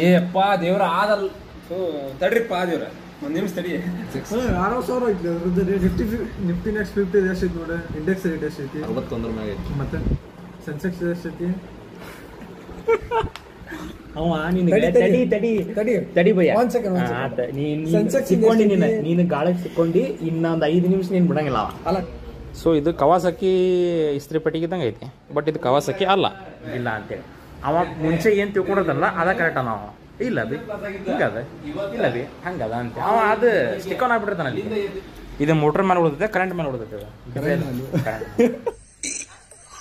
ಏಪ್ಪ ದೇವ್ರ ಆದಲ್ ತಡ್ರಿಪ್ಪ ದೇವ್ರ ಒಂದು ನಿಮಿಷ ತಡಿ 60,000 ಐತಿ ಅದ್ರದ್ದು ನಿಫ್ಟಿ ನೆಕ್ಸ್ಟ್ 50 ಎಷ್ಟು ಐತಿ ನೋಡಿ ಇಂಡೆಕ್ಸ್ ರೇಟ್ ಎಷ್ಟು ಐತಿ 61 ಮ್ಯಾಗ ಐತಿ ಮತ್ತೆ ಸೆನ್ಸೆಕ್ಸ್ ಎಷ್ಟು ಐತಿ ಅವ ತಡಿ ಭಯ್ಯ ನೀನು ಗಾಳಕ್ಕೆ ಸಿಕ್ಕೊಂಡು ಇನ್ನೊಂದು 5 ನಿಮಿಷ ನೀನು ಬಿಡಂಗಿಲ್ಲ ಅಲ್ಲ. ಸೊ ಇದು ಕವಾಸಕಿ ಇಸ್ತ್ರಿ ಪೆಟ್ಟಿಗಿದ್ದಂಗೆ ಐತಿ, ಬಟ್ ಇದು ಕವಾಸಕಿ ಅಲ್ಲ. ಇಲ್ಲ ಅಂತೇಳಿ ಅವ ಮುಂಚೆ ಏನು ತಿಳ್ಕೊಡೋದಲ್ಲ ಅದ ಕರೆಕ್ಟ ನಾವು ಇಲ್ಲ ಬಿ ಹಿಂಗದ ಇಲ್ಲ ಬಿ ಹಂಗದ ಅಂತ ಅವ ಅದು ಸ್ಟಿಕ್ ಆನ್ ಆಗ್ಬಿಟ್ಟಿರ್ತಾನ. ಇದು ಮೋಟರ್ ಮೇಲೆ ಉಳಿದೈತೆ, ಕರೆಂಟ್ ಮೇಲೆ ಉಳಿದೈತೆ.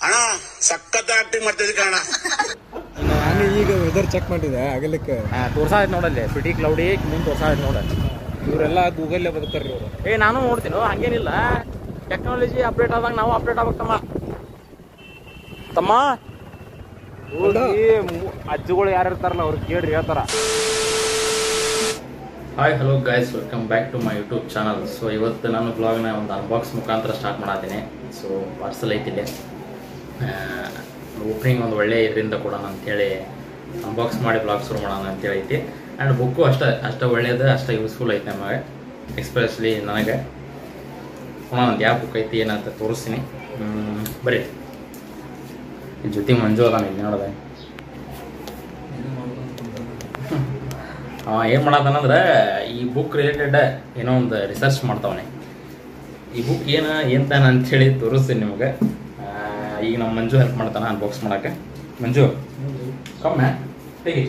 ಅಣ್ಣ ಸಖತ್ ಆಕ್ಟಿಂಗ್ ಮಾಡ್ತಿದ್ದೆ ಕಣ. ನಾನು ಈಗ ವೆದರ್ ಚೆಕ್ ಮಾಡಿದೆ ಆಗಲಿಕ್ಕೆ ತೋರ್ಸಾಯ್ತು ನೋಡಲ್ಲಿ ಪ್ರಿಟಿ ಕ್ಲೌಡಿ ಮುಂದೆ ತೋರ್ಸಾಯ್ತು ನೋಡ. ಇವರೆಲ್ಲ ಗೂಗಲ್ಲೇ ಬದುಕ್ತಾರ್ರಿ ಇವರು. ನಾನು ನೋಡ್ತೀನಿ ಹಂಗೇನಿಲ್ಲ, ಟೆಕ್ನಾಲಜಿ ಅಪ್ಡೇಟ್ ಆದಾಗ ನಾವು ಅಪ್ಡೇಟ್ ಆಗ್ಬೇಕಮ್ಮ ತಮ್ಮ. ಅಜ್ಜಿಗಳು ಯಾರು ಇರ್ತಾರಲ್ಲ ಅವ್ರು ಕೇಳ್ರಿ ಹೇಳ್ತಾರ. Hi hello guys, welcome back to my YouTube channel. So ಇವತ್ತು ನಾನು ಬ್ಲಾಗ್ನ ಒಂದು ಅನ್ಬಾಕ್ಸ್ ಮುಖಾಂತರ ಸ್ಟಾರ್ಟ್ ಮಾಡತ್ತೀನಿ. ಸೊ ಪಾರ್ಸಲ್ ಐತಿಲ್ಲ, ಓಪನಿಂಗ್ ಒಂದು ಒಳ್ಳೆ ಇದರಿಂದ ಕೊಡೋಣ ಅಂಥೇಳಿ ಅನ್ಬಾಕ್ಸ್ ಮಾಡಿ ಬ್ಲಾಗ್ ಶುರು ಮಾಡೋಣ ಅಂತೇಳಿ ಐತಿ. ಆ್ಯಂಡ್ ಬುಕ್ಕು ಅಷ್ಟು ಒಳ್ಳೇದು, ಅಷ್ಟು ಯೂಸ್ಫುಲ್ ಐತೆ ನಮಗೆ, ಎಸ್ಪೆಷಲಿ ನನಗೆ. ಒಂದು ಯಾವ ಬುಕ್ ಐತಿ ಏನಂತ ತೋರಿಸ್ತೀನಿ ಬರ್ರಿ. ಜೊತೆಗೆ ಮಂಜು ಅದಾನ ಇಲ್ಲಿ ನೋಡಿದೆ. ಏನು ಮಾಡತ್ತಾನಂದ್ರೆ ಈ ಬುಕ್ ರಿಲೇಟೆಡ್ ಏನೋ ಒಂದು ರಿಸರ್ಚ್ ಮಾಡ್ತಾವನೆ. ಈ ಬುಕ್ ಏನ್ತಾನ ಅಂಥೇಳಿ ತೋರಿಸ್ತೀನಿ ನಿಮಗೆ. ಈಗ ನಮ್ಮ ಮಂಜು ಹೆಲ್ಪ್ ಮಾಡ್ತಾನೆ ಅನ್ಬಾಕ್ಸ್ ಮಾಡೋಕ್ಕೆ. ಮಂಜು ಕಮ್ಮೆ ಹೇಗೆ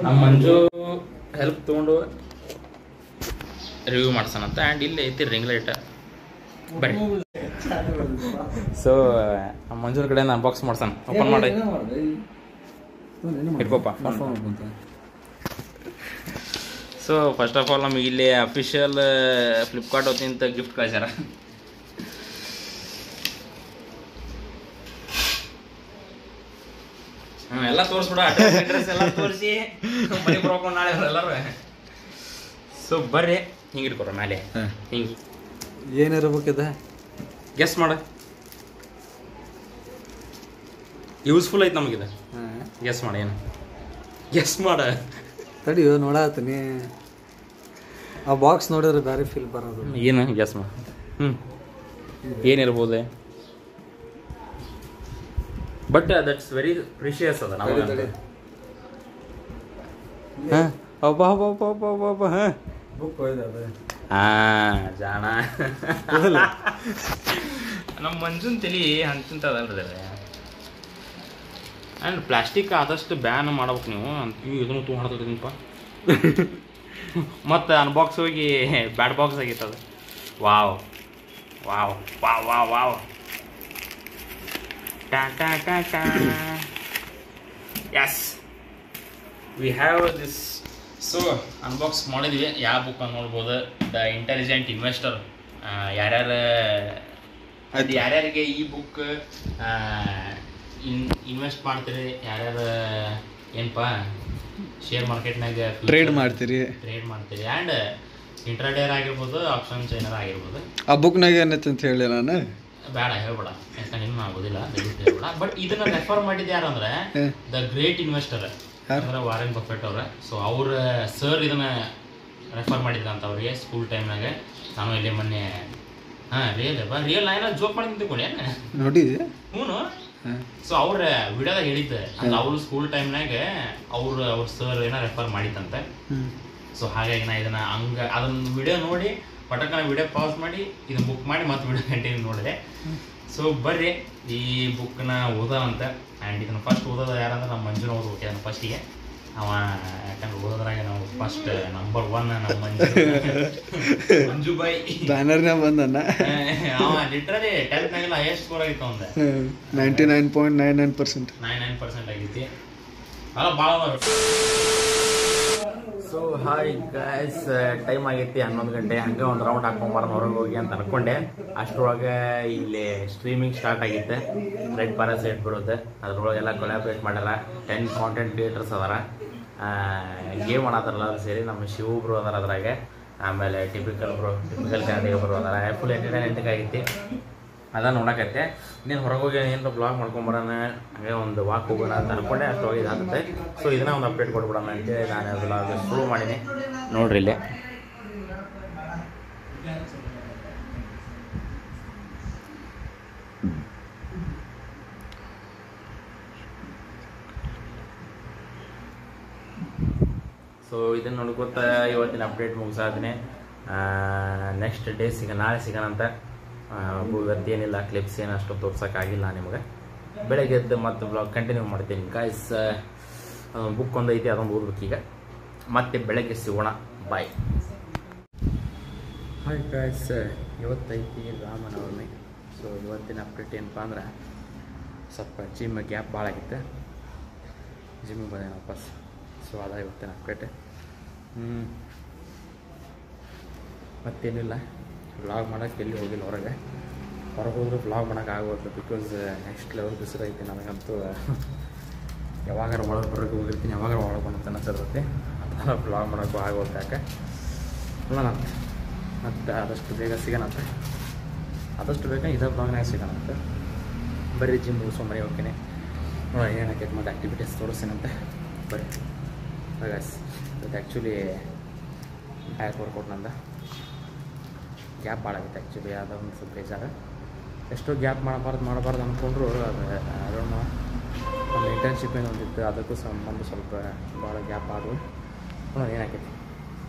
ನಮ್ಮ ಮಂಜು ಹೆಲ್ಪ್ ತೊಗೊಂಡು ರಿವ್ಯೂ ಮಾಡ್ಸೋಣಂತ. ಆ್ಯಂಡ್ ಇಲ್ಲಿ ಐತಿ ರಿಂಗ್ ಲೈಟ್ ಬರ್ರಿ. ಸೊ ನಮ್ಮ ಮಂಜೂರ ಕಡೆಯಿಂದ ಅನ್ಬಾಕ್ಸ್ ಮಾಡ್ಸೋಣ. ಓಪನ್ ಮಾಡಿ ಇಟ್ಕೋಪ್ಪ. ಸೊ ಫಸ್ಟ್ ಆಫ್ ಆಲ್ ನಮಗೆ ಇಲ್ಲಿ ಅಫಿಷಿಯಲ್ ಫ್ಲಿಪ್ಕಾರ್ಟ್ ಹೊತ್ತಿಂತ ಗಿಫ್ಟ್ ಕಳ್ಸ್ಯಾರ. ಎಲ್ಲ ತೋರಿಸ್ಬಿಡ, ಅಡ್ರೆಸ್ ಎಲ್ಲ ತೋರಿಸಿ ಮನೆ ಬರ್ಕೊಂಡು ನಾಳೆ ಎಲ್ಲರೂ. ಸೊ ಬರ್ರಿ ಹಿಂಗೆ ಇಟ್ಕೊರ ಮೇಲೆ ಹಿಂಗೆ ಏನಿರ್ಬೇಕಿದೆ ಗೆಸ್ ಮಾಡ. ಯೂಸ್ಫುಲ್ ಐತೆ ನಮಗಿದೆ. ಗೆಸ್ ಮಾಡ, ಏನು ಗೆಸ್ ಮಾಡ. ತಡಿಯೋ ನೋಡತ್ತೀನಿ. ಆ ಬಾಕ್ಸ್ ನೋಡಿದ್ರೆ ಬೇರೆ ಫೀಲ್ ಬರೋದು. ಏನು ಗೆಸ್ ಮಾಡ. ಏನಿರ್ಬೋದು, ಬಟ್ ದಟ್ಸ್ ವೆರಿ ಪ್ರಿಷಿಯಸ್ ಅದ ನಮಗೆ. ಬುಕ್ ಜಾಣ ನಮ್ಮ ಮಂಜುನ್ ತಲಿ ಹಂಚಿಂತದಲ್ರಿ. ಆ್ಯಂಡ್ ಪ್ಲಾಸ್ಟಿಕ್ ಆದಷ್ಟು ಬ್ಯಾನ್ ಮಾಡ್ಬೇಕು ನೀವು ಅಂತ. ಇದನ್ನು ತೊಗೊಂಡಿದ್ದೀನಪ್ಪ. ಮತ್ತು ಅನ್ಬಾಕ್ಸ್ ಹೋಗಿ ಬ್ಯಾಡ್ ಬಾಕ್ಸ್ ಆಗಿತ್ತದ. Wow wow wow wow wow yes we have this. So unbox ಮಾಡಿದ್ವಿ. ಯಾವ ಬುಕ್ ಅಂತ ನೋಡ್ಬೋದು, ದ ಇಂಟೆಲಿಜೆಂಟ್ ಇನ್ವೆಸ್ಟರ್. ಯಾರ್ಯಾರಿಗೆ ಈ ಬುಕ್ ಇನ್ವೆಸ್ಟ್ ಮಾಡ್ತೀರಿ, ಯಾರ್ಯಾರು ಏನಪ್ಪ ಶೇರ್ ಮಾರ್ಕೆಟ್ನಾಗ ಟ್ರೇಡ್ ಮಾಡ್ತೀರಿ ಆ್ಯಂಡ್ ಇಂಟ್ರಾಡೇರ್ ಆಗಿರ್ಬೋದು, ಆಪ್ಷನ್ ಚೈನರ್ ಆಗಿರ್ಬೋದು. ಆ ಬುಕ್ನಾಗ ಏನೈತೆ ಅಂತ ಹೇಳಿ ನಾನು ಬೇಡ ಹೇಳ್ಬೇಡ, ಯಾಕಂದ್ರೆ ಇನ್ನೂ ಆಗೋದಿಲ್ಲ, ದಯವಿಟ್ಟು ಹೇಳ್ಬೇಡ. ಬಟ್ ಇದನ್ನ ರೆಫರ್ ಮಾಡಿದ್ದು ಯಾರಂದ್ರೆ ದ ಗ್ರೇಟ್ ಇನ್ವೆಸ್ಟರ್ ಅಂದ್ರೆ ವಾರೆನ್ ಬಫೆಟ್ ಅವ್ರ. ಸೊ ಅವ್ರ ಸರ್ ಇದನ್ನ ರೆಫರ್ ಮಾಡಿದ್ರಂತ ಅವ್ರಿಗೆ ಸ್ಕೂಲ್ ಟೈಮ್ನಾಗ. ನಾನು ಇಲ್ಲಿ ಮೊನ್ನೆ ರಿಯಲ್ ನಾ ಏನೋ ಜೋಕ್ ಮಾಡಿ ತಿಳ್ಕೊಂಡೆ ನೋಡಿ. ಹ್ಞೂ. ಸೊ ಅವ್ರ ವಿಡಿಯೋದಾಗ ಹೇಳಿದ್ದೆ ಅಂದ್ರೆ ಅವ್ರು ಸ್ಕೂಲ್ ಟೈಮ್ನಾಗ ಅವ್ರ ಸರ್ ಏನೋ ರೆಫರ್ ಮಾಡಿತ್ತಂತೆ. ಸೊ ಹಾಗಾಗಿ ನಾ ಇದನ್ನ ಅದನ್ನ ವಿಡಿಯೋ ನೋಡಿ ಪಟಕ ವಿಡಿಯೋ ಪಾಸ್ ಮಾಡಿ ಇದನ್ನ ಬುಕ್ ಮಾಡಿ ಮತ್ತೆ ವಿಡಿಯೋ ಕಂಟಿನ್ಯೂ ನೋಡಿದೆ. ಸೊ ಬರ್ರಿ ಈ ಬುಕ್ನ ಓದೋಂತ. ಆ್ಯಂಡ್ ಇದನ್ನು ಫಸ್ಟ್ ಓದೋದು ಯಾರಂದ್ರೆ ನಮ್ಮ ಮಂಜುನ ಓದ್ಬೇಕು ಅದನ್ನು ಫಸ್ಟಿಗೆ. ಅವ ಯಾಕಂದ್ರೆ ಓದೋದ್ರಾಗ ನಾವು ಫಸ್ಟ್ ನಂಬರ್ 1 ನಮ್ಮ ಮಂಜು ಬಾಯ್ ಬ್ಯಾನರ್ನ ಬಂದನ್ನ. ಅವ ಲಿಟ್ರಲಿ 10th ಹೈಯೆಸ್ಟ್ ಸ್ಕೋರ್ ಆಗಿತ್ತು ಅವಂದ 99.99%. 99% ಆಗೈತಿ. ಅಲ್ಲ ಭಾಳ. ಸೊ ಹಾಯ್ ಗೈಸ್, ಟೈಮ್ ಆಗೈತಿ 11 ಗಂಟೆ. ಹಂಗೆ ಒಂದು ರೌಂಡ್ ಹಾಕೊಂಬಾರ ಹೊರಗೆ ಹೋಗಿ ಅಂತ ಅನ್ಕೊಂಡೆ. ಅಷ್ಟರೊಳಗೆ ಇಲ್ಲಿ ಸ್ಟ್ರೀಮಿಂಗ್ ಸ್ಟಾರ್ಟ್ ಆಗೈತೆ. ರೆಡ್ ಪ್ಯಾರಾಸೈಟ್ ಬಿಡುತ್ತೆ. ಅದ್ರೊಳಗೆಲ್ಲ ಕೊಲಾಬ್ರೇಟ್ ಮಾಡ್ಯಾರ. 10 ಕಾಂಟೆಂಟ್ ಕ್ರಿಯೇಟರ್ಸ್ ಅದಾರ. ಗೇಮ್ ಆಡತ್ತಾರಲ್ಲ ಅದು ಸೇರಿ. ನಮ್ಮ ಶಿವಬ್ರು ಅದಾರ ಅದ್ರಾಗೆ. ಆಮೇಲೆ ಟಿಪಿಕಲ್ ಕನ್ನಡಿಗ ಬರು ಅದಾರ. ಫುಲ್ ಎಂಟರ್ಟೈನ್ಮೆಂಟ್ ಆಗೈತಿ. ಅದ ನೋಡಕತ್ತೆ. ಇನ್ನೇನು ಹೊರಗೆ ಹೋಗಿ ಏನಾರ ಬ್ಲಾಗ್ ಮಾಡ್ಕೊಂಬರೋಣ, ಹಾಗೆ ಒಂದು ವಾಕ್ ಹೋಗೋಣ ಅಂತ ಅನ್ಕೊಂಡೆ ಅಷ್ಟೊಳಗೆ ಇದಾಗುತ್ತೆ. ಸೊ ಇದನ್ನ ಒಂದು ಅಪ್ಡೇಟ್ ಕೊಟ್ಬಿಡೋಣ ಅಂತೇಳಿ ನಾನು ಬ್ಲಾಗ್ ಶುರು ಮಾಡೀನಿ. ನೋಡ್ರಿ ಇಲ್ಲೇ ಸೊ ಇದನ್ನು ನೋಡ್ಕೊತ ಇವತ್ತಿನ ಅಪ್ಡೇಟ್ ಮುಗಿಸಾತೀನಿ. ನೆಕ್ಸ್ಟ್ ಡೇ ನಾಳೆ ಸಿಗೋಣಂತ. ಇವತ್ತೇನಿಲ್ಲ, ಕ್ಲಿಪ್ಸ್ ಏನು ಅಷ್ಟು ತೋರ್ಸೋಕ್ಕಾಗಿಲ್ಲ ನಿಮಗೆ. ಬೆಳಗ್ಗೆ ಎದ್ದು ಮತ್ತೆ ಬ್ಲಾಗ್ ಕಂಟಿನ್ಯೂ ಮಾಡ್ತೀನಿ ಗಾಯ್ಸ್. ಬುಕ್ ಒಂದು ಐತಿ, ಅದೊಂದು ಓದ್ಬೇಕೀಗ. ಮತ್ತೆ ಬೆಳಗ್ಗೆ ಸಿಗೋಣ, ಬಾಯ್. ಹಾಯ್ ಗಾಯ್ಸ್, ಇವತ್ತೈತಿ ರಾಮನವಮಿ. ಸೊ ಇವತ್ತಿನ ಅಪ್ಡೇಟ್ ಏನಪ್ಪ ಅಂದ್ರೆ ಸ್ವಲ್ಪ ಜಿಮ್ ಗ್ಯಾಪ್ ಭಾಳ ಆಗಿತ್ತು, ಜಿಮ್ಮಿಗೆ ಬಂದೆ ವಾಪಸ್. ಸೊ ಅದ ಇವತ್ತಿನ ಅಪ್ಡೇಟ್. ಮತ್ತೇನಿಲ್ಲ, ವ್ಲಾಗ್ ಮಾಡೋಕ್ಕೆ ಎಲ್ಲಿ ಹೋಗಿಲ್ಲ. ಹೊರಗೆ ಹೋದ್ರೆ ವ್ಲಾಗ್ ಮಾಡೋಕೆ ಆಗೋದು, ಬಿಕಾಸ್ ನೆಕ್ಸ್ಟ್ ಲೆವೆಲ್ ಬಿಸಿಲು ಐತಿ ನನಗಂತೂ. ಯಾವಾಗಾರ ಒಳಗೆ ಹೊರಗೆ ಹೋಗಿರ್ತೀನಿ, ಯಾವಾಗ ಒಳಗೆ ಬಂದು ಅನಿಸಿರ್ತೈತಿ. ಅದೆಲ್ಲ ವ್ಲಾಗ್ ಮಾಡೋಕ್ಕೂ ಆಗೋದು. ಯಾಕೆ ನೋಡೋಣಂತ, ಮತ್ತು ಆದಷ್ಟು ಬೇಗ ಸಿಗೋಣಂತೆ. ಆದಷ್ಟು ಬೇಗ ಇದೇ ಬ್ಲಾಗ್ನಾಗ ಸಿಗೋಣಂತೆ. ಬರೀ ಜಿಮ್ ಮುಗಿಸ್ಕೊಂಡು ಹೋಗ್ತೀನಿ. ನೋಡೋಣ ಏನಾಕೈತೆ, ಮತ್ತು ಆ್ಯಕ್ಟಿವಿಟೀಸ್ ತೋರಿಸ್ತೀನಂತೆ. ಬರ್ರಿ ಗೈಸ್. ಇದು ಆ್ಯಕ್ಚುಲಿ ಬ್ಯಾಕ್ ವರ್ಕೌಟ್ ನಂದು ಗ್ಯಾಪ್ ಭಾಳ ಆಗುತ್ತೆ. ಆ್ಯಕ್ಚುಲಿ ಅದು ಒಂದು ಸ್ವಲ್ಪ ಬೇಜಾರು. ಎಷ್ಟೋ ಗ್ಯಾಪ್ ಮಾಡಬಾರ್ದು ಅಂದ್ಕೊಂಡ್ರು ಅದು ಅದನ್ನು ನಮ್ಮ ಇಂಟರ್ನ್ಶಿಪ್ ಏನೋ ಒಂದಿತ್ತು, ಅದಕ್ಕೂ ಸಂಬಂಧ ಸ್ವಲ್ಪ ಭಾಳ ಗ್ಯಾಪ್ ಆದವು. ನೋಡೋಣ ಏನಾಕೈತಿ.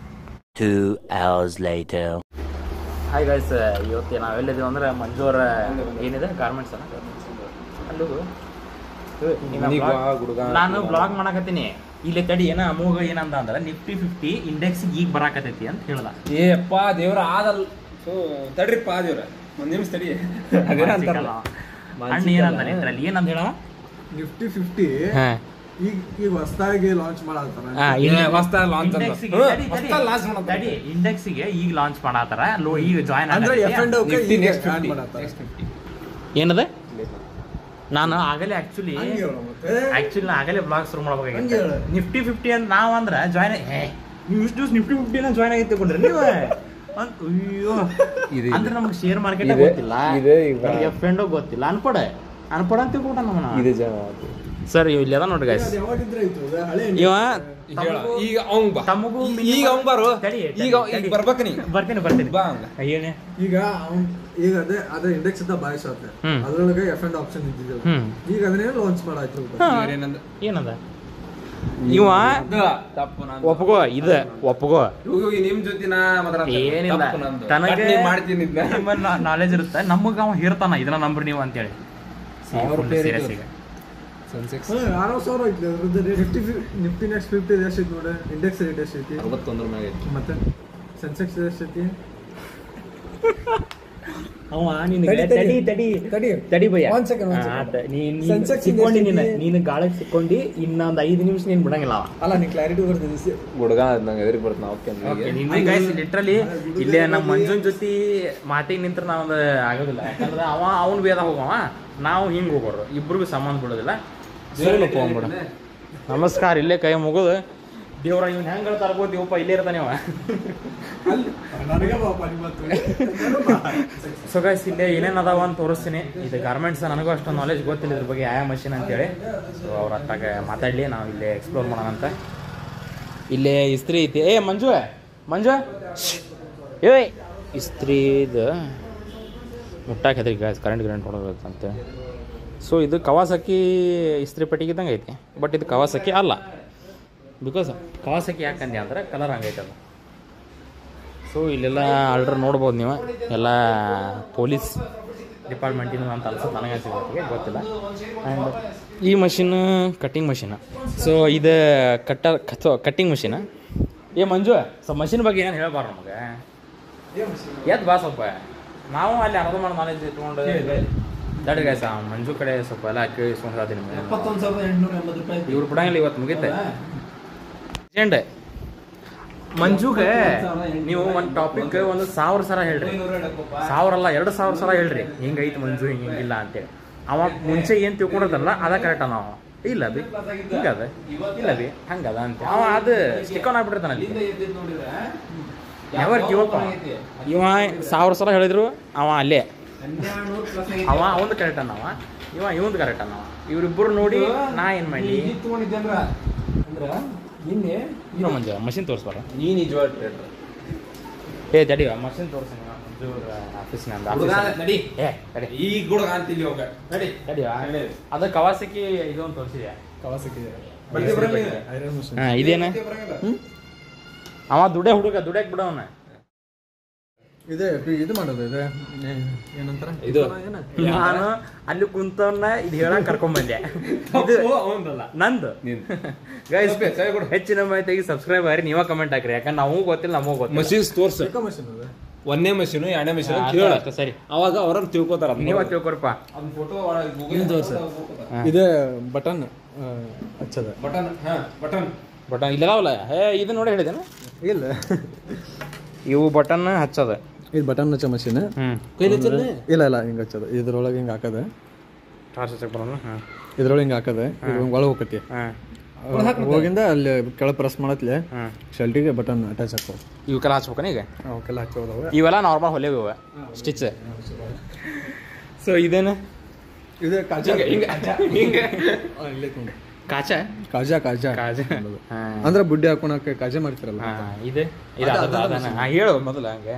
2 hours later. ಹಾಯ್ ಗೈಸ್, ಇವತ್ತು ನಾವೆಲ್ಲಿದ್ದೀವಿ ಅಂದ್ರೆ ಮಂಜು ಅವರ ಏನಿದೆ ಗಾರ್ಮೆಂಟ್ಸ್ ಅಲ್ಲೂ ನಾನು ಬ್ಲಾಗ್ ಮಾಡಕತ್ತೀನಿ. ಇಲ್ಲಿ ತಡಿ ಏನ ಅಮೋಘ ಏನಂದ ಅಂದ್ರೆ Nifty 50 ಇಂಡೆಕ್ಸ್ ಈಗ ಬರಾಕತೈತಿ ಅಂತ ಹೇಳ್ದ. ಏಪ್ಪ ದೇವ್ರ ಆದಲ್. ಸೊ ತಡ್ರಿಪ್ಪ ದೇವ್ರ ಒಂದ್ ನಿಮಿಷ ತಡಿ. ಅಣ್ಣ ಏನಂದ ಇದ್ರಲ್ಲಿ ಏನಂತ ಹೇಳ, Nifty 50 ಈಗ ಹೊಸದಾಗಿ ಲಾಂಚ್ ಮಾಡತ್ತಾರ. ಇಂಡೆಕ್ಸ್ಗೆ ಈಗ ಲಾಂಚ್ ಮಾಡತ್ತಾರ, ಈಗ ಜಾಯ್ನ್ ಏನದ. ನಾನು ಆಗಲೇ ಆಕ್ಚುಲಿ ಆಗಲೇ ಬ್ಲಾಗ್ ಶುರು ಮಾಡ್ಬೇಕಾಗಿತ್ತು. Nifty 50 ಅಂತ ನಾವ್ ಅಂದ್ರ ಜಾಯ್ನ್ Nifty 50 ಜಾಯ್ನ್ ಆಗಿತ್ತು ಕೊಂಡ್ರಿ ನೀವು. ಅಯ್ಯೋ, ಅಂದ್ರೆ ನಮ್ಗೆ ಶೇರ್ ಮಾರ್ಕೆಟ್ ಗೊತ್ತಿಲ್ಲ, ಫ್ರೆಂಡ್ ಗೊತ್ತಿಲ್ಲ, ಅನ್ಪಡ ಅಂತ ತಿಳ್ಕೊಂಡ ನಮ್ಮ ಸರ್. ಇಲ್ಲಿ ಅದ ನೋಡ್ರಿ ಗೈಸ್, ಇವ ಈಗ ಅವಂಗ್ ಬಾ, ತಮಗೂ ಈಗ ಅವಂಗ್ ಬಾರು, ಈಗ ಬರ್ಬೇಕ ನೀ. ಬರ್ತೀನಿ ಬಾ ಹಂಗ. ಈಗ ಅದೇ ಇಂಡೆಕ್ಸ್ ಅಂತ ಬಾಯ್ಸ್ ಆತ, ಅದ್ರೊಳಗೆ F&O ಆಪ್ಷನ್ ಇದ್ದಿದ್ದಲ್ಲ. ಈಗ ಅದನ್ನೇ ಲಾಂಚ್ ಮಾಡಾಯ್ತು. ಏನದ ಇವ ಒಪ್ಪಗೋ, ಇದು ಒಪ್ಪಗೋ, ನಿಮ್ ಜೊತೆ ಏನಿಲ್ಲ ತನಗೆ ಮಾಡ್ತೀನಿ ನಾಲೆಜ್ ಇರುತ್ತೆ. ನಮಗ ಅವ ಹೇರ್ತಾನ ಇದನ್ನ ನಂಬ್ರಿ ನೀವು ಅಂತೇಳಿ. ಸೀರಿಯಸ್ ಈಗ ನಿಫ್ಟಿ ನೆಕ್ಸ್ಟ್ 50 ಎಷ್ಟೈತಿ ನೋಡಿ, ಇಂಡೆಕ್ಸ್ ರೇಟ್ ಎಷ್ಟೈತಿ? 61 ಮ್ಯಾಗ ಐತಿ. ಮತ್ತೆ ಸೆನ್ಸೆಕ್ಸ್ ಎಷ್ಟೈತಿ? ಅವ ತಡಿ ಭಯ, ನೀನು ಗಾಳಕ್ಕೆ ಸಿಕ್ಕೊಂಡಿ ಇನ್ನೊಂದು 5 ನಿಮಿಷ ನೀನ್ ಬಿಡಂಗಿಲ್ಲ. ಅಲ್ಲ ನೀ ಕ್ಲಾರಿಟಿ ಬರ್ತಿದ್ದೆ ಹುಡುಗ ನಂಗೆ ಎದುರಿಗೆ ಬರ್ತಾನ. ಲಿಟ್ರಲಿ ಇಲ್ಲೇ ನಮ್ಮ ಮಂಜುನ್ ಜೊತೆ ಮಾತಿಗೆ ನಿಂತ್ರ ನಾವೊಂದು ಆಗೋದಿಲ್ಲ. ಯಾಕಂದ್ರೆ ಅವನು ಬೇದ ಹೋಗವ, ನಾವು ಹಿಂಗೆ ಹೋಗೋರು, ಇಬ್ರಿಗೂ ಸಂಬಂಧ ಬಿಡೋದಿಲ್ಲ. ಹೋಗ್ಬಿಡ. ನಮಸ್ಕಾರ, ಇಲ್ಲೇ ಕೈ ಮುಗಿದು ದೇವ್ರ ಇವ್ನು ಹೆಂಗೆ ಹೇಳ್ತಾರ ಗೊತ್ತಿವಪ್ಪ, ಇಲ್ಲೇ ಇರ್ತಾನೆ ಅವ. ಸೊ ಗೈಸ್, ಇಲ್ಲೇ ಏನೇನು ಅದಾವ ಅಂತ ತೋರಿಸ್ತೀನಿ. ಇದು ಗಾರ್ಮೆಂಟ್ಸ್ ನನಗೂ ಅಷ್ಟೊಂದು ನಾಲೆಜ್ ಗೊತ್ತಿಲ್ಲ ಇದ್ರ ಬಗ್ಗೆ, ಯಾವ ಮಷಿನ್ ಅಂತೇಳಿ. ಸೊ ಅವ್ರ ಹತ್ತಾಗ ಮಾತಾಡಲಿ, ನಾವು ಇಲ್ಲೇ ಎಕ್ಸ್ಪ್ಲೋರ್ ಮಾಡೋಣ ಅಂತ. ಇಲ್ಲೇ ಇಸ್ತ್ರಿ ಐತಿ. ಮಂಜು ಏ ಇಸ್ತ್ರಿದು ಮುಟ್ಟಾಕ ಹೆದ್ರಿ ಗಾಯ್ಸ್, ಕರೆಂಟ್ ಹೊಡೋದಂತೆ. ಸೊ ಇದು ಕವಾಸಕಿ ಇಸ್ತ್ರಿ ಪೆಟ್ಟಿಗಿದ್ದಂಗೆ ಐತಿ, ಬಟ್ ಇದು ಕವಾಸಕಿ ಅಲ್ಲ. ಬಿಕಾಸ್ ಕವಾಸಕಿ ಯಾಕಂದೆ ಅಂದ್ರೆ ಕಲರ್ ಹಂಗೈತೆ ಅದು. ಸೊ ಇಲ್ಲೆಲ್ಲ ಆಲ್ರೆಡಿ ನೋಡ್ಬೋದು ನೀವು, ಎಲ್ಲ ಪೊಲೀಸ್ ಡಿಪಾರ್ಟ್ಮೆಂಟಿನ ಅಂತ ಅನ್ಸುತ್ತೆ, ನನಗೆ ಅನ್ಸಿಗೆ ಗೊತ್ತಿಲ್ಲ. ಆ್ಯಂಡ್ ಈ ಮಷಿನ್ ಕಟ್ಟಿಂಗ್ ಮಷಿನ್. ಸೊ ಇದು ಕಟ್ಟಿಂಗ್ ಮಷಿನ್. ಮಂಜು ಸ್ವಲ್ಪ ಮಷಿನ್ ಬಗ್ಗೆ ಏನು ಹೇಳ್ಬಾರ್ದು ನಮಗೆ. ಎದ್ದು ಬಾ ಸ್ವಲ್ಪ, ನಾವು ಅಲ್ಲಿ ಅರ್ಧ ಮಾಡಿ ನಾಲೆಜ್ ಇಟ್ಕೊಂಡು ದಡ್ರಿ ಗಾಯ್ಸ. ಮಂಜು ಕಡೆ ಸ್ವಲ್ಪ ಎಲ್ಲ ಕೇಳಿಸ್ಕೊಂಡು ಹೇಳ್ತೀನಿ ನಿಮಗೆ. 71,880 ರೂಪಾಯಿ ಇವ್ರು ಬಿಡಂಗಿಲ್ಲ, ಇವತ್ತು ಮುಗಿತೆ ಏಜೆಂಡ್. ಮಂಜುಗೆ ನೀವು ಒಂದು ಟಾಪಿಕ್ ಒಂದು 1000 ಸಲ ಹೇಳ್ರಿ, 1000 ಅಲ್ಲ 2000 ಸಲ ಹೇಳ್ರಿ, ಹಿಂಗೈತಿ ಮಂಜು ಹಿಂಗಿಲ್ಲ ಅಂತೇಳಿ. ಅವ ಮುಂಚೆ ಏನು ತಿಳ್ಕೊಂಡಿರ್ತಲ್ಲ ಅದ ಕರೆಕ್ಟ. ನಾವು ಇಲ್ಲ ಬಿ ಹಿಂಗದ, ಇಲ್ಲ ಬಿ ಹಂಗದ ಅಂತ ಅವ ಅದು ಸ್ಟಿಕ್ ಆನ್ ಆಗ್ಬಿಟ್ಟಿರ್ತಾನ ಅಲ್ಲಿ. ಯಾವಾಗ ಇವ 1000 ಸಲ ಹೇಳಿದ್ರು ಅವ ಅಲ್ಲೇ ಅವ ಅವಂದು ಕರೆಕ್ಟ್ ಅನ್ನವ, ಇವಂದು ಕರೆಕ್ಟ್ ಅನ್ನವ. ಇವ್ರಿಬ್ಬರು ನೋಡಿ ನಾ ಏನ್ ಮಾಡಿ ತಗೊಂಡಿದ್ದೆ ಅಂದ್ರ ನಿನ್ನೆ ಮಂಜ ಮಷಿನ್ ತೋರಿಸ್ಬಾರ. ನೀ ನಿಜವಾದ ಟ್ರೇಡರ್. ಏ ತಡಿ ಮಷಿನ್ ತೋರಿಸ ಆಫೀಸ್ನಿಂದ. ನಡಿ ಏ ತಡಿ ಈಗ ಗುಡ ಕಾಣ್ತಿಲ್ಲಿ ಹೋಗ ನಡಿ ತಡಿ ಅದ ಕವಾಸಕಿ ಇದೊಂದು ತೋರಿಸಿದೆ. ಕವಾಸಕಿ ಬಗ್ಗೆ ಬರಲ್ಲ ಐರನ್ ಮಷೀನ್. ಹಾ ಇದೇನ ಅವ ದುಡ್ಯಾಕ್ ಬಿಡವನ. ಇದೆ ಇದು ಮಾಡೋದು ಇದೆ ಏನಂತಾರ ಇದು ನಾನು ಅಲ್ಲಿ ಕುಂತವನ್ನ ಇದು ಹೇಳಕ್ ಕರ್ಕೊಂಡ್ ಬಂದೆ. ಇದು ಅವನಲ್ಲ ನಂದು. ಗೈಸ್ ಹೆಚ್ಚಿನ ಮಾಹಿತಿಗೆ ಸಬ್ಸ್ಕ್ರೈಬ್ ಆಗಿ ನೀವ ಕಮೆಂಟ್ ಹಾಕ್ರಿ, ಯಾಕಂದ್ರೆ ನಮಗೂ ಗೊತ್ತಿಲ್ಲ ನಮಗೂ ಗೊತ್ತಿಲ್ಲ. ಮಷೀನ್ಸ್ ತೋರ್ಸ. ಮಷೀನ್ ಅದು ಒಂದೇ ಮಷೀನು ಎರಡನೇ ಮಷೀನ್ ಕೇಳ ಸರಿ, ಅವಾಗ ಅವ್ರನ್ನ ತಿಳ್ಕೊತಾರ. ನೀವ ತಿಳ್ಕೊರಪ್ಪ. ಅದ್ ಫೋಟೋ ಗೂಗಲ್ ಇದೆ ಬಟನ್ ಹಚ್ಚದ ಬಟನ್. ಹಾ ಬಟನ್ ಬಟನ್ ಇಲ್ಲವಲ್ಲ. ಇದು ನೋಡಿ ಹೇಳಿದೇನ ಇಲ್ಲ, ಇವು ಬಟನ್ ಹಚ್ಚದ. ಇದು ಬಟನ್ ಹಚ್ಚ ಮಷೀನ್. ಇಲ್ಲ ಇಲ್ಲ ಹಿಂಗ ಹಚ್ಚದ. ಇದ್ರೊಳಗೆ ಹಿಂಗ ಹಾಕದ, ಟಾರ್ಚ್ ಹಚ್ಚಕ್ ಬರೋದು. ಇದ್ರೊಳಗೆ ಹಿಂಗ ಹಾಕದ, ಒಳಗೆ ಹೋಗತಿ. ಹೋಗಿಂದ ಅಲ್ಲಿ ಕೆಳಗೆ ಪ್ರೆಸ್ ಮಾಡತ್ಲೆ ಶರ್ಟಿಗೆ ಬಟನ್ ಅಟ್ಯಾಚ್ ಹಾಕೋ. ಇವಕ್ಕೆಲ್ಲ ಹಚ್ಬೇಕನ ಈಗ? ಅವಕ್ಕೆಲ್ಲ ಹಾಕೋದವ. ಇವೆಲ್ಲ ನಾರ್ಮಲ್ ಹೊಲೆ ಇವ ಸ್ಟಿಚ್. ಸೊ ಇದೇನು ಇದು ಕಾಜಾ ಕಾಚಾ ಕಾಜಾ ಕಾಜಾ ಕಾಜಾ ಅಂದ್ರೆ ಬುಡ್ಡಿ ಹಾಕೊಳಕ್ಕೆ ಕಾಜಾ ಮಾಡ್ತಿರಲ್ಲ. ಇದೆ ಹೇಳು ಮೊದಲ ಹಂಗೆ.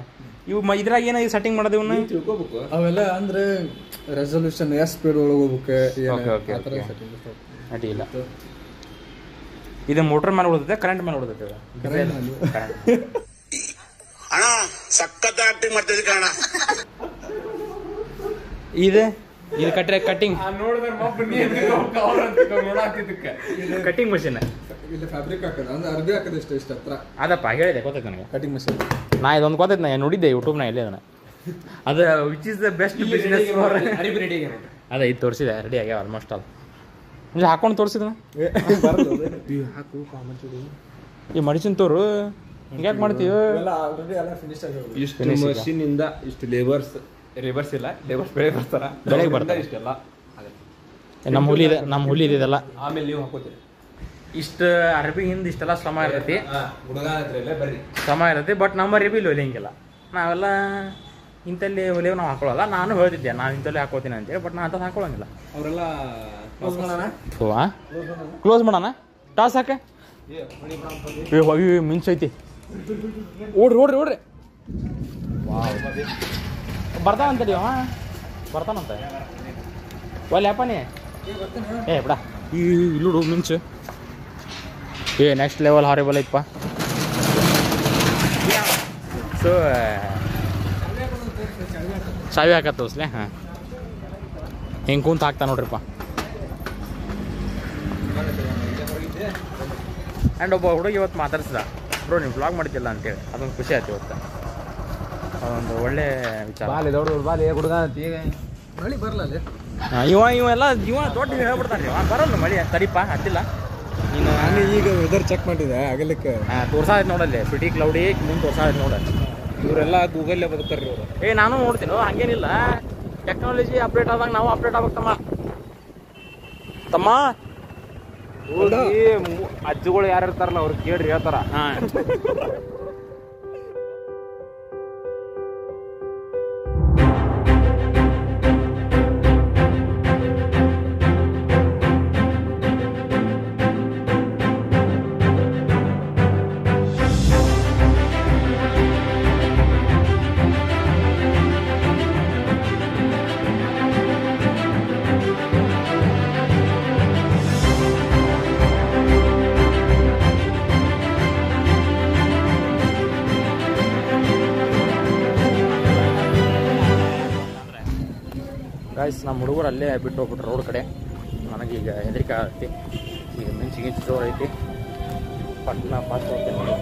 ಇವು ಇದ್ರಾಗ ಏನ ಸೆಟ್ಟಿಂಗ್ ಮಾಡೋದು ಇವನ್ನ ತಿಳ್ಕೊಬೇಕು. ಅವೆಲ್ಲ ಅಂದ್ರೆ ರೆಸಲ್ಯೂಷನ್ ಎಸ್ ಸ್ಪೀಡ್ ಒಳಗೆ ಹೋಗ್ಬೇಕು. ಅಡ್ಡಿ ಇಲ್ಲ. ಇದು ಮೋಟರ್ ಮೇಲೆ ಉಳಿದೈತೆ, ಕರೆಂಟ್ ಮೇಲೆ ಉಳಿದೈತೆ. ಅಣ್ಣ ಸಖತ್ ಆಕ್ಟಿಂಗ್ ಮಾಡ್ತಿದ್ದೆ ಕಣ. ಇದು ಕಟ್ಟಿಂಗ್ ಕಟ್ಟಿಂಗ್ ಮಷೀನ್. ಇಲ್ಲಿ ಫ್ಯಾಬ್ರಿಕ್ ಹಾಕದ ಅಂದ್ರೆ ಅರ್ಬಿ ಹಾಕದ ಇಷ್ಟ ಹತ್ರ. ಅದಪ್ಪ ಹೇಳಿದೆ, ಗೊತ್ತೈತೆ ನನಗೆ ಕಟಿಂಗ್ ಮಷೀನ್. ನಾ ಇದೊಂದು ಗೊತ್ತೈತೆ, ನಾ ನೋಡಿದ್ದೆ ಯೂಟ್ಯೂಬ್ನ ಎಲ್ಲಿ ಅದನ್ನ. ಅದು which is the best business. ಅದೇ ಇದು ತೋರಿಸಿದೆ, ರೆಡಿ ಆಗ್ಯಾವ ಆಲ್ಮೋಸ್ಟ್ ಆಲ್. ಮುಂಚೆ ಹಾಕೊಂಡು ತೋರಿಸಿದ ಈ ಮಡಿಸಿನ ತೋರು ಹಿಂಗ್ಯಾಕೆ ಮಾಡ್ತೀವಿ? ಇಷ್ಟು ಮಷೀನ್ ಇಂದ ಇಷ್ಟು ಲೇಬರ್ಸ್ ಇಲ್ಲ, ಲೇಬರ್ಸ್ ಬೆಳೆ ಬರ್ತಾರ, ಬೆಳೆಗೆ ಬರ್ತಾರೆ ಇಷ್ಟೆಲ್ಲ. ನಮ್ಮ ಹುಲಿ ಇದೆಲ್ಲ. ಆಮೇಲೆ ನೀವು ಹಾಕೋತೀರಿ ಇಷ್ಟು ಅರ್ಬಿ ಹಿಂದೆ ಇಷ್ಟೆಲ್ಲ ಶ್ರಮ ಇರ್ತೈತಿ, ಹುಡುಗ ಹತ್ರ ಬರ್ರಿ ಶ್ರಮ ಇರ್ತೈತಿ. ಬಟ್ ನಮ್ಮ ಅರ್ಬಿ ಹೊಲಿಯಂಗಿಲ್ಲ. ನಾವೆಲ್ಲ ಇಂಥಲ್ಲಿ ಹೊಲಿಯೋ ನಾವು ಹಾಕೊಳ್ಳಲ್ಲ. ನಾನು ಹೇಳ್ತಿದ್ದೆ ನಾನು ಇಂಥಲ್ಲಿ ಹಾಕೋತೀನಿ ಅಂತೇಳಿ, ಬಟ್ ನಾನು ಅಂತ ಹಾಕೊಳ್ಳಂಗಿಲ್ಲ. ಅವರೆಲ್ಲ ಕ್ಲೋಸ್ ಮಾಡೋಣ. ಟಾಸ್ ಹಾಕ ಮಿಂಚೈತಿ. ಓಡ್ರಿ ಬರ್ತಾನಂತಡಿ ಅವ, ಬರ್ತಾನಂತ ಒಳ್ಳೆ ಅಪ್ಪನೇ. ಏ ಬಿಡ ಇಲ್ಲೋಡು ಮಿಂಚು. ನೆಕ್ಸ್ಟ್ ಲೆವೆಲ್ ಹಾರಿಬಲ್ ಐತಪ್ಪ. ಸೊ ಚಾವಿ ಹಾಕತ್ ತೋರಿಸ್ಲೆ. ಹಾಂ ಹಿಂಗೆ ಕುಂತ ಹಾಕ್ತಾ ನೋಡ್ರಿಪ್ಪ. ಆ್ಯಂಡ್ ಒಬ್ಬ ಹುಡುಗ ಇವತ್ತು ಮಾತಾಡ್ಸಿದ, ಬ್ರೋ ನೀವು ವ್ಲಾಗ್ ಮಾಡ್ತಿಲ್ಲ ಅಂತೇಳಿ. ಅದೊಂದು ಖುಷಿ ಆಯ್ತು ಇವತ್ತು. ಅದೊಂದು ಒಳ್ಳೆ ವಿಚಾರ. ಹುಡುಗ ಮಳಿ ಬರಲ್ಲ ಅಲ್ಲಿ. ಇವೆಲ್ಲ ದೊಡ್ಡ ಹೇಳ್ಬಿಡ್ತಾನೆ. ಬರಲ್ಲ ಮಳಿ, ತಡಿಪ ಹತ್ತಿಲ್ಲ ನೀನು. ನಾನು ಈಗ ವೆದರ್ ಚೆಕ್ ಮಾಡಿದೆ ಆಗಲಿಕ್ಕೆ. ತೋರ್ಸಾಯ್ತು ನೋಡಲ್ಲಿ, ಸಿಟಿ ಕ್ಲೌಡಿ ಮುಂದೆ ತೋರ್ಸಾಯ್ತು ನೋಡ. ಇವರೆಲ್ಲ ಗೂಗಲ್ಲೇ ಬದುಕ್ತಾರ್ರಿ ಇವರು. ನಾನು ನೋಡ್ತೀನಿ, ಹಂಗೇನಿಲ್ಲ. ಟೆಕ್ನಾಲಜಿ ಅಪ್ಡೇಟ್ ಆದಾಗ ನಾವು ಅಪ್ಡೇಟ್ ಆಗ್ಬೇಕು ತಮ್ಮ. ಅಜ್ಜಿಗಳು ಯಾರು ಇರ್ತಾರಲ್ಲ ಅವ್ರು ಕೇಳ್ರಿ ಹೇಳ್ತಾರ. ಗಾಯ್ಸ್, ನಮ್ಮ ಹುಡುಗರು ಅಲ್ಲೇ ಬಿಟ್ಟು ಹೋಗ್ಬಿಟ್ರು ರೋಡ್ ಕಡೆ. ನನಗೀಗ ಹೆದರಿಕೆ ಆಗತ್ತೆ. ಈಗ ಮಿಂಚಿಗೆ ಜೋರು ಐತಿ, ಪಟ್ನ ಫಾಸ್ಟ್ ಹೋಗ್ತೇನೆ.